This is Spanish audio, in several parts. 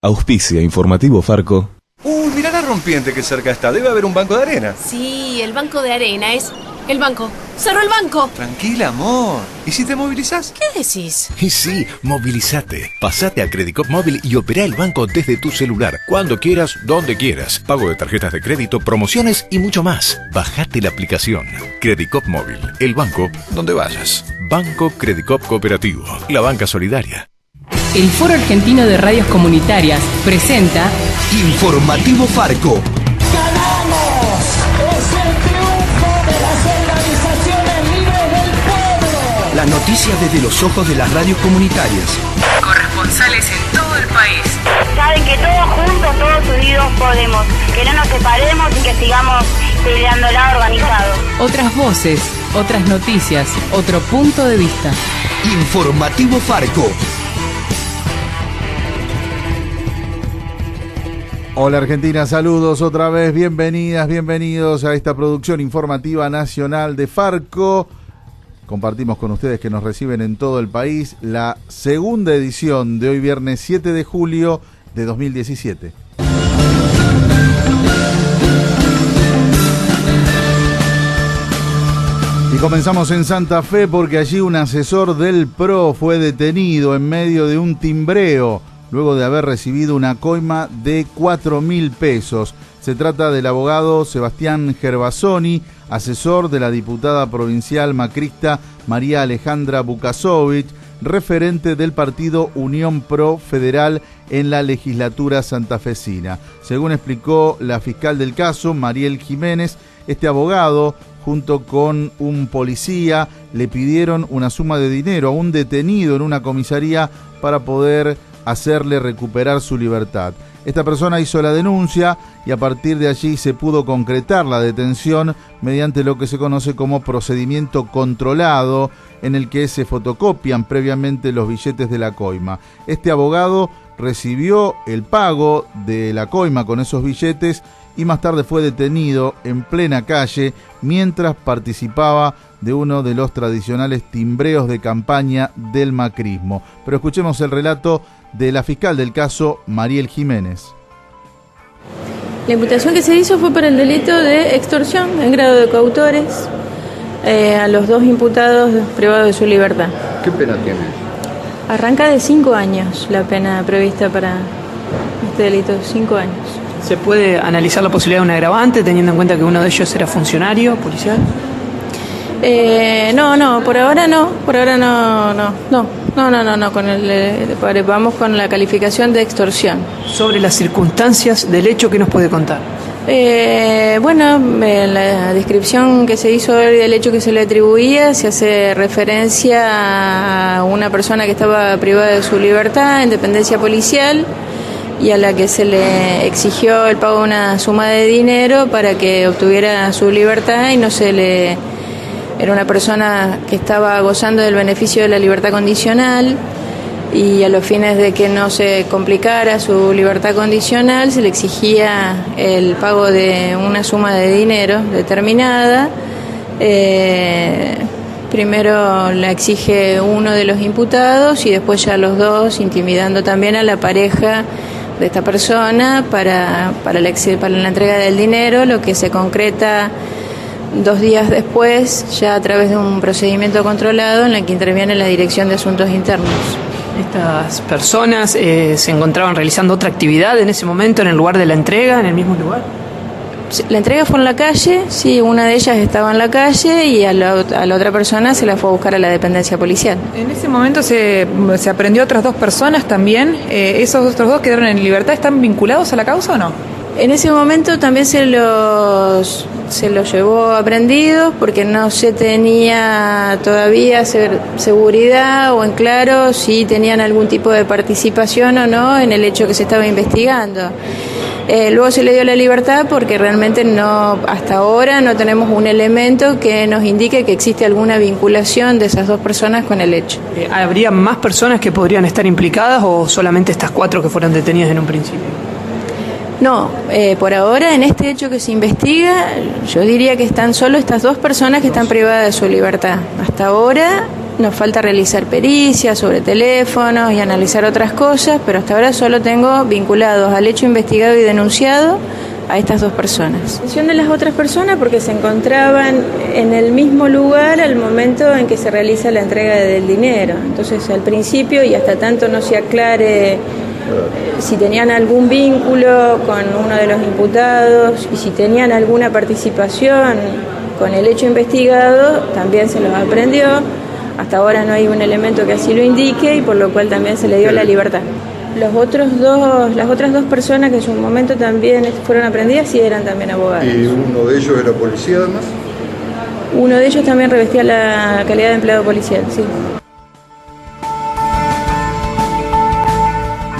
Auspicia Informativo Farco. Mirá la rompiente que cerca está. Debe haber un banco de arena. Sí, el banco de arena es... El banco. ¡Cerró el banco! Tranquila, amor. ¿Y si te movilizás? ¿Qué decís? Y sí, movilizate. Pasate a Credicop Móvil y opera el banco desde tu celular. Cuando quieras, donde quieras. Pago de tarjetas de crédito, promociones y mucho más. Bajate la aplicación. Credicop Móvil. El banco donde vayas. Banco Credicop Cooperativo. La banca solidaria. El Foro Argentino de Radios Comunitarias presenta Informativo Farco. ¡Ganamos! ¡Es el triunfo de las organizaciones libres del pueblo! Las noticias desde los ojos de las radios comunitarias. corresponsales en todo el país. Saben que todos juntos, todos unidos podemos. Que no nos separemos y que sigamos peleándola organizados. Otras voces, otras noticias, otro punto de vista. Informativo Farco. Hola Argentina, saludos otra vez, bienvenidas, bienvenidos a esta producción informativa nacional de Farco. Compartimos con ustedes que nos reciben en todo el país la segunda edición de hoy viernes 7 de julio de 2017. Y comenzamos en Santa Fe porque allí un asesor del PRO fue detenido en medio de un timbreo luego de haber recibido una coima de 4.000 pesos. Se trata del abogado Sebastián Gervasoni, asesor de la diputada provincial macrista María Alejandra Bukasovich, referente del partido Unión Pro Federal en la legislatura santafesina. Según explicó la fiscal del caso, Mariel Jiménez, este abogado, junto con un policía, le pidieron una suma de dinero a un detenido en una comisaría para poder hacerle recuperar su libertad. Esta persona hizo la denuncia y a partir de allí se pudo concretar la detención mediante lo que se conoce como procedimiento controlado, en el que se fotocopian previamente los billetes de la coima. Este abogado recibió el pago de la coima con esos billetes y más tarde fue detenido en plena calle mientras participaba de uno de los tradicionales timbreos de campaña del macrismo. Pero escuchemos el relato de la fiscal del caso, Mariel Jiménez. La imputación que se hizo fue por el delito de extorsión en grado de coautores a los dos imputados privados de su libertad. ¿Qué pena tiene? Arranca de 5 años la pena prevista para este delito, 5 años. ¿Se puede analizar la posibilidad de un agravante teniendo en cuenta que uno de ellos era funcionario, policial? No, por ahora no, vamos con la calificación de extorsión. Sobre las circunstancias del hecho, ¿qué nos puede contar? La descripción que se hizo del hecho que se le atribuía se hace referencia a una persona que estaba privada de su libertad en dependencia policial y a la que se le exigió el pago de una suma de dinero para que obtuviera su libertad y no se le... Era una persona que estaba gozando del beneficio de la libertad condicional y a los fines de que no se complicara su libertad condicional se le exigía el pago de una suma de dinero determinada. Primero la exige uno de los imputados y después ya los dos, intimidando también a la pareja de esta persona para la entrega del dinero, lo que se concreta 2 días después, ya a través de un procedimiento controlado en el que interviene la Dirección de Asuntos Internos. ¿Estas personas se encontraban realizando otra actividad en ese momento en el lugar de la entrega, en el mismo lugar? La entrega fue en la calle, sí, una de ellas estaba en la calle y a la otra persona se la fue a buscar a la dependencia policial. En ese momento se aprendió a otras 2 personas también. ¿Esos otros 2 quedaron en libertad? ¿Están vinculados a la causa o no? En ese momento también se los llevó aprendidos porque no se tenía todavía seguridad o en claro si tenían algún tipo de participación o no en el hecho que se estaba investigando. Luego se le dio la libertad porque realmente hasta ahora no tenemos un elemento que nos indique que existe alguna vinculación de esas 2 personas con el hecho. ¿Habría más personas que podrían estar implicadas o solamente estas 4 que fueron detenidas en un principio? No, por ahora en este hecho que se investiga, yo diría que están solo estas 2 personas que están privadas de su libertad. Hasta ahora Nos falta realizar pericias sobre teléfonos y analizar otras cosas, pero hasta ahora solo tengo vinculados al hecho investigado y denunciado a estas 2 personas. La atención de las otras personas porque se encontraban en el mismo lugar al momento en que se realiza la entrega del dinero. Entonces, al principio, y hasta tanto no se aclare si tenían algún vínculo con uno de los imputados y si tenían alguna participación con el hecho investigado, también se los aprendió. Hasta ahora no hay un elemento que así lo indique y por lo cual también se le dio la libertad. Las otras 2 personas que en su momento también fueron aprendidas sí eran también abogados. ¿Y uno de ellos era policía además? Uno de ellos también revestía la calidad de empleado policial, sí.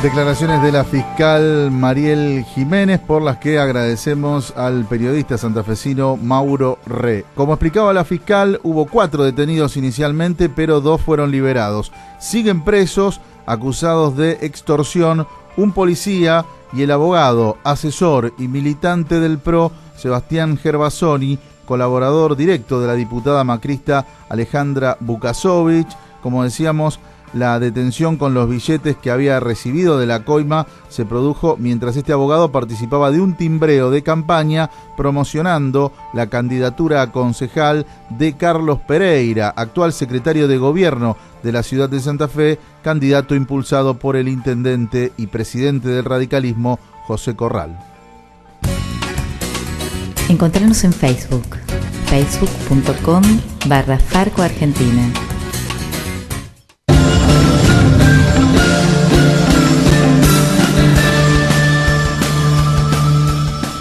Declaraciones de la fiscal Mariel Jiménez, por las que agradecemos al periodista santafesino Mauro Re. Como explicaba la fiscal, hubo 4 detenidos inicialmente, pero 2 fueron liberados. Siguen presos, acusados de extorsión, un policía y el abogado, asesor y militante del PRO, Sebastián Gervasoni, colaborador directo de la diputada macrista Alejandra Bukasovich. Como decíamos, la detención con los billetes que había recibido de la coima se produjo mientras este abogado participaba de un timbreo de campaña promocionando la candidatura a concejal de Carlos Pereira, actual secretario de gobierno de la ciudad de Santa Fe, candidato impulsado por el intendente y presidente del radicalismo, José Corral. Encontrarnos en Facebook, facebook.com/Farco Argentina.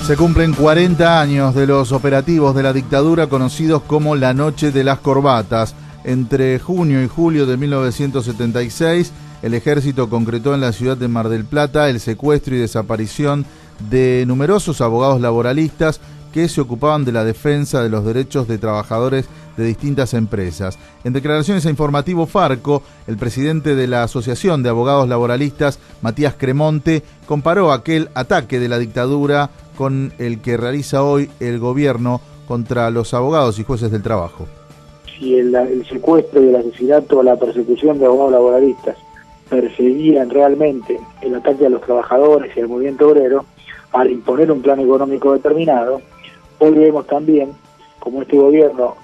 Se cumplen 40 años de los operativos de la dictadura conocidos como la Noche de las Corbatas. Entre junio y julio de 1976, el ejército concretó en la ciudad de Mar del Plata el secuestro y desaparición de numerosos abogados laboralistas que se ocupaban de la defensa de los derechos de trabajadores de distintas empresas. En declaraciones a Informativo Farco, el presidente de la Asociación de Abogados Laboralistas, Matías Cremonte, comparó aquel ataque de la dictadura con el que realiza hoy el gobierno contra los abogados y jueces del trabajo. Si el secuestro y el asesinato o la persecución de abogados laboralistas perseguían realmente el ataque a los trabajadores y al movimiento obrero, al imponer un plan económico determinado, hoy vemos también como este gobierno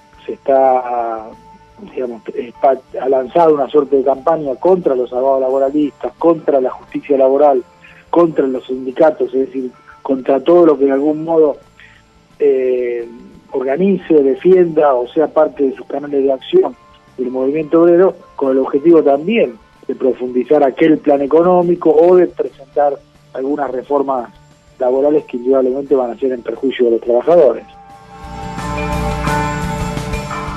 ha lanzado una suerte de campaña contra los abogados laboralistas, contra la justicia laboral, contra los sindicatos, es decir, contra todo lo que de algún modo organice, defienda o sea parte de sus canales de acción del movimiento obrero, con el objetivo también de profundizar aquel plan económico o de presentar algunas reformas laborales que indudablemente van a ser en perjuicio de los trabajadores.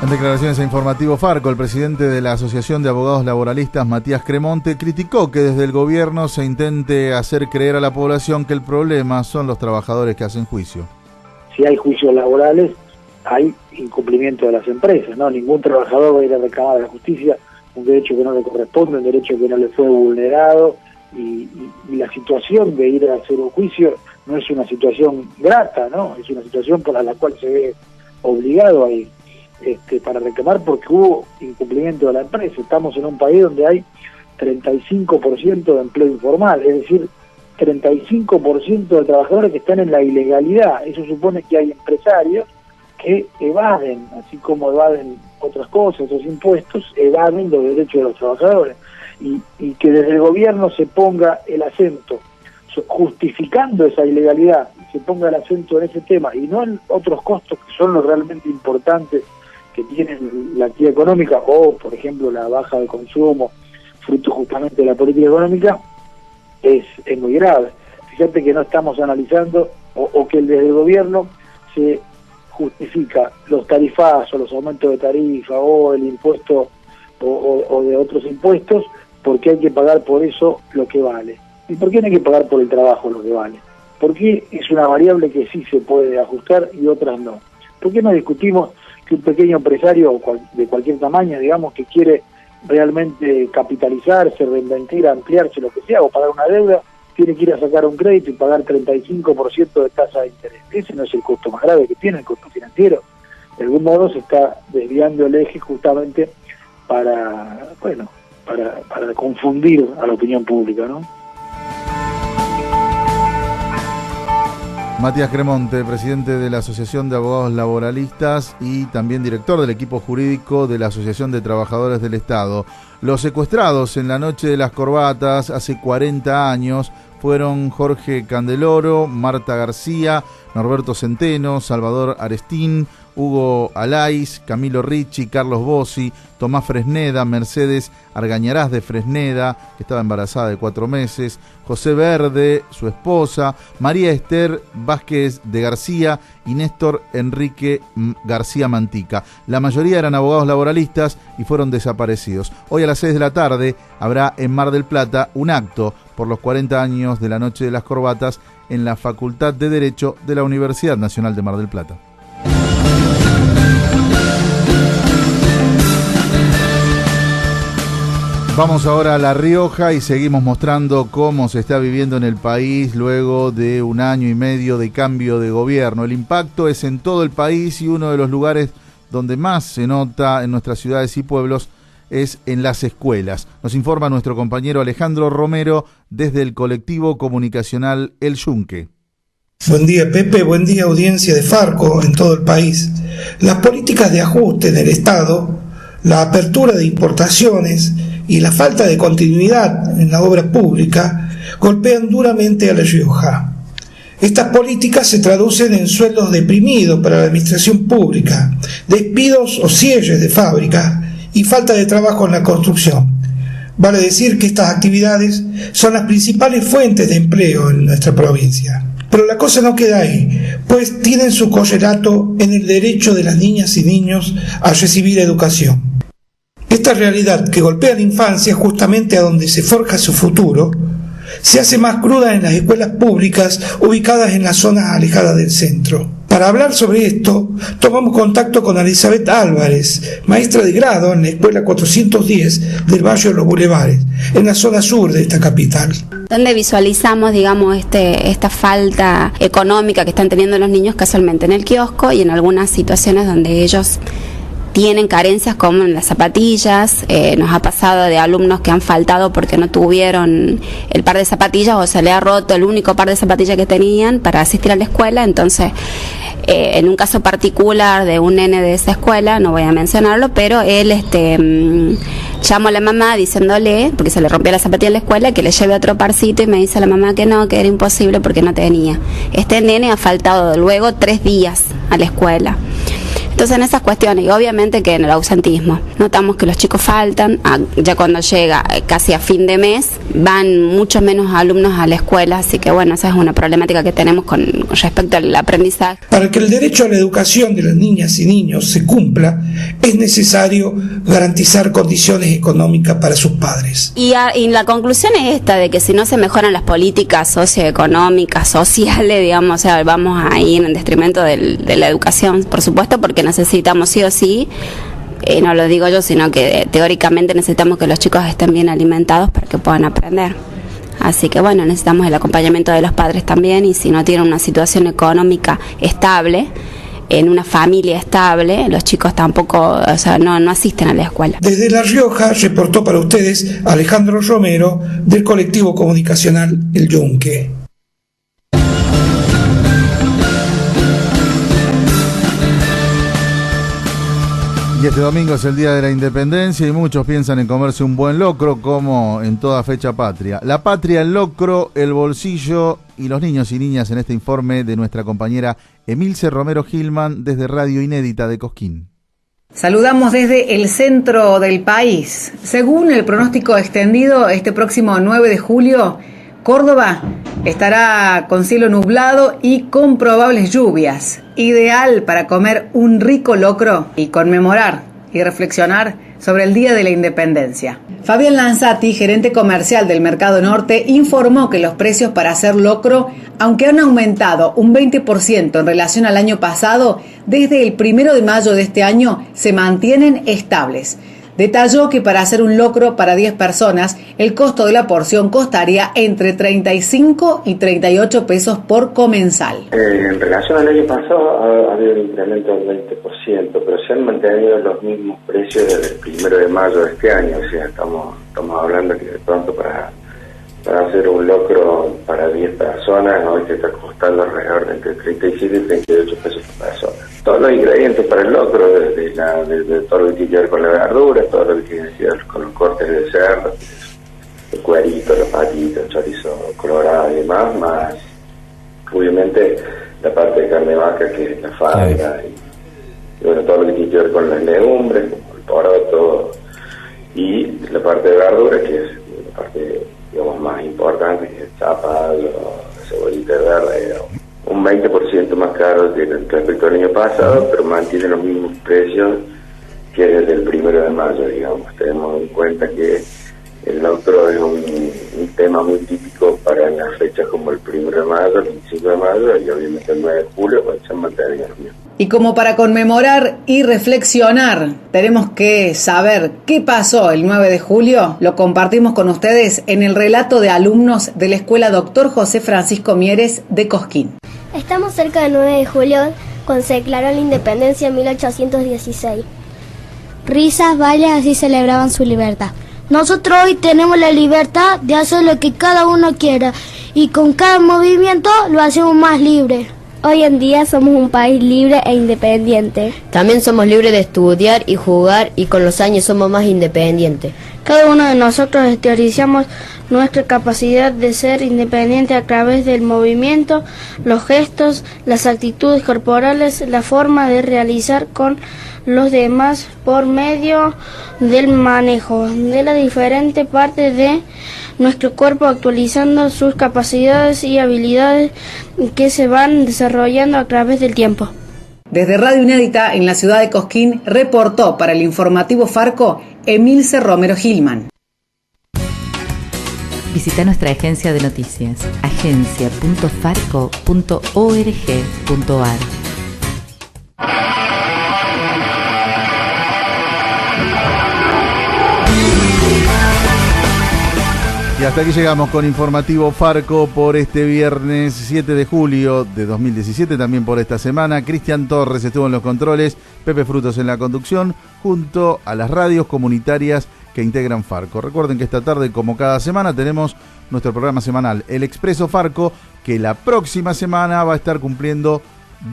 En declaraciones a Informativo Farco, el presidente de la Asociación de Abogados Laboralistas, Matías Cremonte, criticó que desde el gobierno se intente hacer creer a la población que el problema son los trabajadores que hacen juicio. Si hay juicios laborales, hay incumplimiento de las empresas, ¿no? Ningún trabajador va a ir a reclamar a la justicia un derecho que no le corresponde, un derecho que no le fue vulnerado, y la situación de ir a hacer un juicio no es una situación grata, ¿no? Es una situación por la cual se ve obligado a ir para reclamar porque hubo incumplimiento de la empresa. Estamos en un país donde hay 35% de empleo informal, es decir, 35% de trabajadores que están en la ilegalidad. Eso supone que hay empresarios que evaden, así como evaden otras cosas, otros impuestos, evaden los derechos de los trabajadores. Y que desde el gobierno se ponga el acento, justificando esa ilegalidad, se ponga el acento en ese tema y no en otros costos que son los realmente importantes que tiene la actividad económica, o por ejemplo la baja de consumo, fruto justamente de la política económica, es muy grave. Fíjate que no estamos analizando, o que desde el gobierno se justifica los tarifazos, los aumentos de tarifa, o el impuesto, o de otros impuestos, porque hay que pagar por eso lo que vale. ¿Y por qué no hay que pagar por el trabajo lo que vale? ¿Por qué es una variable que sí se puede ajustar y otras no? ¿Por qué no discutimos que un pequeño empresario de cualquier tamaño, digamos, que quiere realmente capitalizarse, reinventar, ampliarse, lo que sea, o pagar una deuda, tiene que ir a sacar un crédito y pagar 35% de tasa de interés? Ese no es el costo más grave que tiene, el costo financiero. De algún modo se está desviando el eje justamente para confundir a la opinión pública, ¿no? Matías Cremonte, presidente de la Asociación de Abogados Laboralistas y también director del equipo jurídico de la Asociación de Trabajadores del Estado. Los secuestrados en la noche de las corbatas hace 40 años fueron Jorge Candeloro, Marta García, Norberto Centeno, Salvador Arestín, Hugo Alaiz, Camilo Ricci, Carlos Bossi, Tomás Fresneda, Mercedes Argañarás de Fresneda, que estaba embarazada de 4 meses, José Verde, su esposa, María Esther Vázquez de García y Néstor Enrique García Mantica. La mayoría eran abogados laboralistas y fueron desaparecidos. Hoy a las 6 de la tarde habrá en Mar del Plata un acto por los 40 años de la Noche de las Corbatas en la Facultad de Derecho de la Universidad Nacional de Mar del Plata. Vamos ahora a La Rioja y seguimos mostrando cómo se está viviendo en el país luego de 1 año y medio de cambio de gobierno. El impacto es en todo el país y uno de los lugares donde más se nota en nuestras ciudades y pueblos es en las escuelas. Nos informa nuestro compañero Alejandro Romero desde el colectivo comunicacional El Yunque. Buen día, Pepe, buen día, audiencia de Farco en todo el país. Las políticas de ajuste en el Estado, la apertura de importaciones y la falta de continuidad en la obra pública golpean duramente a La Rioja. Estas políticas se traducen en sueldos deprimidos para la administración pública, despidos o cierres de fábricas y falta de trabajo en la construcción. Vale decir que estas actividades son las principales fuentes de empleo en nuestra provincia. Pero la cosa no queda ahí, pues tienen su correlato en el derecho de las niñas y niños a recibir educación. Esta realidad que golpea a la infancia justamente a donde se forja su futuro, se hace más cruda en las escuelas públicas ubicadas en las zonas alejadas del centro. Para hablar sobre esto, tomamos contacto con Elizabeth Álvarez, maestra de grado en la escuela 410 del barrio de Los Bulevares, en la zona sur de esta capital. Donde visualizamos, digamos, esta falta económica que están teniendo los niños casualmente en el kiosco y en algunas situaciones donde ellos tienen carencias como en las zapatillas. Nos ha pasado de alumnos que han faltado porque no tuvieron el par de zapatillas o se le ha roto el único par de zapatillas que tenían para asistir a la escuela. Entonces, en un caso particular de un nene de esa escuela, no voy a mencionarlo, pero él llamó a la mamá diciéndole, porque se le rompió la zapatilla en la escuela, que le lleve otro parcito y me dice la mamá que no, que era imposible porque no tenía. Este nene ha faltado luego 3 días a la escuela. Entonces en esas cuestiones, y obviamente que en el ausentismo, notamos que los chicos faltan, ya cuando llega casi a fin de mes, van mucho menos alumnos a la escuela, así que bueno, esa es una problemática que tenemos con respecto al aprendizaje. Para que el derecho a la educación de las niñas y niños se cumpla, es necesario garantizar condiciones económicas para sus padres. Y la conclusión es esta, de que si no se mejoran las políticas socioeconómicas, sociales, digamos, o sea, vamos a ir en detrimento de la educación, por supuesto, porque necesitamos sí o sí, no lo digo yo, sino que teóricamente necesitamos que los chicos estén bien alimentados para que puedan aprender. Así que bueno, necesitamos el acompañamiento de los padres también, y si no tienen una situación económica estable, en una familia estable, los chicos tampoco, o sea, no asisten a la escuela. Desde La Rioja reportó para ustedes Alejandro Romero del colectivo comunicacional El Yunque. Y este domingo es el Día de la Independencia y muchos piensan en comerse un buen locro, como en toda fecha patria. La patria, el locro, el bolsillo y los niños y niñas en este informe de nuestra compañera Emilce Romero Gilman desde Radio Inédita de Cosquín. Saludamos desde el centro del país. Según el pronóstico extendido, este próximo 9 de julio, Córdoba estará con cielo nublado y con probables lluvias, ideal para comer un rico locro y conmemorar y reflexionar sobre el Día de la Independencia. Fabián Lanzati, gerente comercial del Mercado Norte, informó que los precios para hacer locro, aunque han aumentado un 20% en relación al año pasado, desde el 1 de mayo de este año se mantienen estables. Detalló que para hacer un locro para 10 personas, el costo de la porción costaría entre 35 y 38 pesos por comensal. En relación al año pasado ha habido un incremento del 20%, pero se han mantenido los mismos precios desde el 1 de mayo de este año. O sea, estamos hablando que de pronto para hacer un locro para 10 personas hoy te está costando alrededor de entre 37 y 38 pesos por persona. Todos los ingredientes para el locro, desde todo lo que tiene que ver con la verdura, todo lo que tiene que ver con los cortes de cerdo, el cuerito, la patita, el chorizo colorado y demás, más obviamente la parte de carne de vaca que es la falda y bueno, todo lo que tiene que ver con las legumbres, como el poroto, y la parte de verdura que es la parte, digamos, más importante, que es el zapallo, la cebollita verde, un 20% más caro que respecto al año pasado, pero mantiene los mismos precios que desde el 1 de mayo, digamos. Tenemos en cuenta que el locro es un tema muy típico para las fechas como el 1 de mayo, el 25 de mayo y obviamente el 9 de julio, pues se han mantenido los mismos. Y como para conmemorar y reflexionar, tenemos que saber qué pasó el 9 de julio. Lo compartimos con ustedes en el relato de alumnos de la Escuela Dr. José Francisco Mieres de Cosquín. Estamos cerca del 9 de julio, cuando se declaró la independencia en 1816. Risas, bailes, así celebraban su libertad. Nosotros hoy tenemos la libertad de hacer lo que cada uno quiera y con cada movimiento lo hacemos más libre. Hoy en día somos un país libre e independiente. También somos libres de estudiar y jugar y con los años somos más independientes. Cada uno de nosotros exteriorizamos nuestra capacidad de ser independiente a través del movimiento, los gestos, las actitudes corporales, la forma de realizar con los demás por medio del manejo de las diferentes partes de nuestro cuerpo, actualizando sus capacidades y habilidades que se van desarrollando a través del tiempo. Desde Radio Inédita en la ciudad de Cosquín reportó para el informativo Farco Emilce Romero Gilman. Visita nuestra agencia de noticias, agencia.farco.org.ar. Y hasta aquí llegamos con Informativo Farco por este viernes 7 de julio de 2017, también por esta semana. Cristian Torres estuvo en los controles, Pepe Frutos en la conducción, junto a las radios comunitarias que integran Farco. Recuerden que esta tarde, como cada semana, tenemos nuestro programa semanal, El Expreso Farco, que la próxima semana va a estar cumpliendo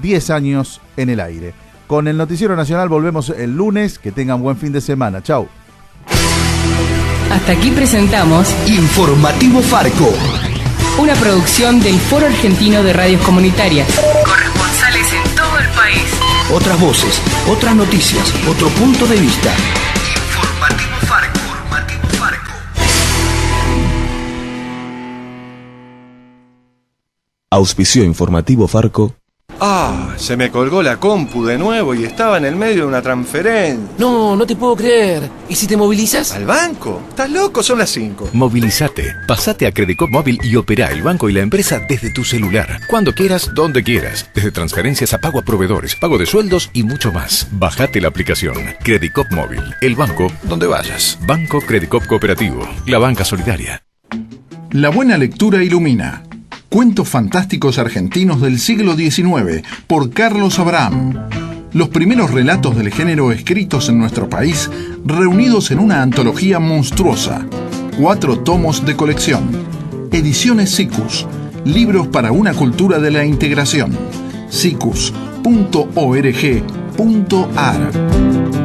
10 años en el aire. Con el Noticiero Nacional volvemos el lunes. Que tengan buen fin de semana. Chau. Hasta aquí presentamos Informativo Farco, una producción del Foro Argentino de Radios Comunitarias. Corresponsales en todo el país. Otras voces, otras noticias, otro punto de vista. Informativo Farco. Auspició Informativo Farco. Ah, se me colgó la compu de nuevo y estaba en el medio de una transferencia. No, no te puedo creer. ¿Y si te movilizas? ¿Al banco? ¿Estás loco? Son las 5. Movilizate. Pasate a Credicop Móvil y opera el banco y la empresa desde tu celular. Cuando quieras, donde quieras. Desde transferencias a pago a proveedores, pago de sueldos y mucho más. Bajate la aplicación. Credicop Móvil. El banco donde vayas. Banco Credicop Cooperativo. La banca solidaria. La buena lectura ilumina. Cuentos fantásticos argentinos del siglo XIX por Carlos Abraham. Los primeros relatos del género escritos en nuestro país, reunidos en una antología monstruosa. 4 tomos de colección. Ediciones Siccus. Libros para una cultura de la integración. siccus.org.ar